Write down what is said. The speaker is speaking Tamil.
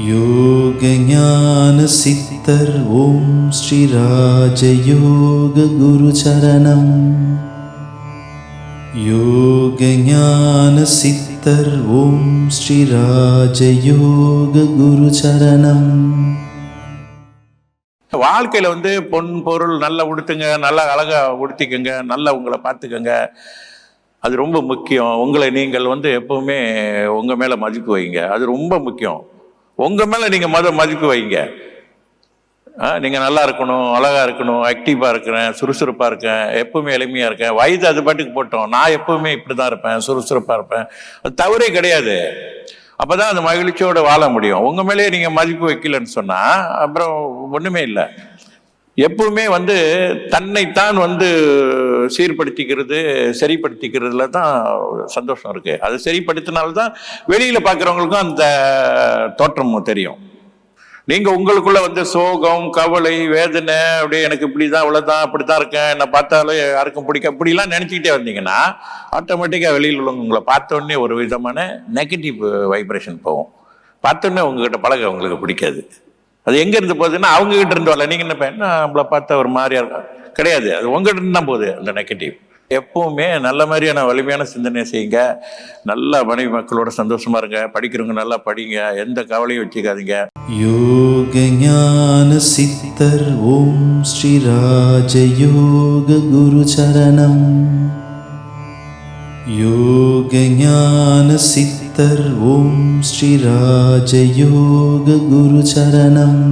யோக ஞான சித்தர் ஓம் ஸ்ரீ ராஜயோக குரு சரணம். யோக ஞான சித்தர் ஓம் ஸ்ரீ ராஜயோக குரு சரணம். வாழ்க்கையில் பொன் பொருள் நல்லா உடுத்துங்க, நல்லா அழகாக உடுத்திக்கங்க, நல்லா உங்களை பார்த்துக்கங்க. அது ரொம்ப முக்கியம். உங்களை நீங்கள் எப்பவுமே உங்கள் மேலே மதிப்பு வைங்க. அது ரொம்ப முக்கியம். உங்கள் மேலே நீங்கள் மதிப்பு வைங்க. நீங்கள் நல்லா இருக்கணும், அழகாக இருக்கணும், ஆக்டிவாக இருக்கிறேன், சுறுசுறுப்பாக இருக்கேன், எப்பவுமே எளிமையாக இருக்கேன். வயது அது பாட்டுக்கு போட்டோம், நான் எப்பவுமே இப்படி தான் இருப்பேன், சுறுசுறுப்பாக இருப்பேன். அது தவறே கிடையாது. அப்போ தான் அந்த மகிழ்ச்சியோடு வாழ முடியும். உங்கள் மேலேயே நீங்கள் மதிப்பு வைக்கலன்னு சொன்னால் அப்புறம் ஒன்றுமே இல்லை. எப்பவுமே தன்னைத்தான் சீர்படுத்திக்கிறது, சரிப்படுத்திக்கிறதுல தான் சந்தோஷம் இருக்கு. அதை சரிப்படுத்தினால்தான் வெளியில பார்க்குறவங்களுக்கும் அந்த தோற்றம் தெரியும். நீங்க உங்களுக்குள்ள சோகம், கவலை, வேதனை, அப்படியே எனக்கு இப்படிதான், இவ்வளவுதான், அப்படித்தான் இருக்கேன், என்னை பார்த்தாலும் யாருக்கும் பிடிக்க, இப்படிலாம் நினைச்சுக்கிட்டே வந்தீங்கன்னா ஆட்டோமேட்டிக்கா வெளியில் உள்ளவங்க உங்களை பார்த்தோன்னே ஒரு விதமான நெகட்டிவ் வைப்ரேஷன் போகும். பார்த்தோன்னே உங்ககிட்ட பழக உங்களுக்கு பிடிக்காது. அது எங்க இருந்து போகுதுன்னா அவங்க கிட்ட இருந்து வரல. நீங்க என்ன நம்மளை பார்த்தா ஒரு மாதிரியா இருக்கா கிடையாது, அது உங்ககிட்ட இருந்து தான் போகுது அந்த நெகட்டிவ். எப்பவுமே நல்ல மாதிரியான வலிமையான சிந்தனை செய்யுங்க. நல்ல மனைவி மக்களோட சந்தோஷமா இருங்க. படிக்கிறவங்க நல்லா படிங்க, எந்த கவலையும் வச்சுக்காதீங்க. யோக ஞான சித்தர் ஓம் ஸ்ரீ ராஜயோக குரு சரணம். யோக ஞான சித்தர் ஓம் ஸ்ரீ ராஜயோக குரு சரணம்.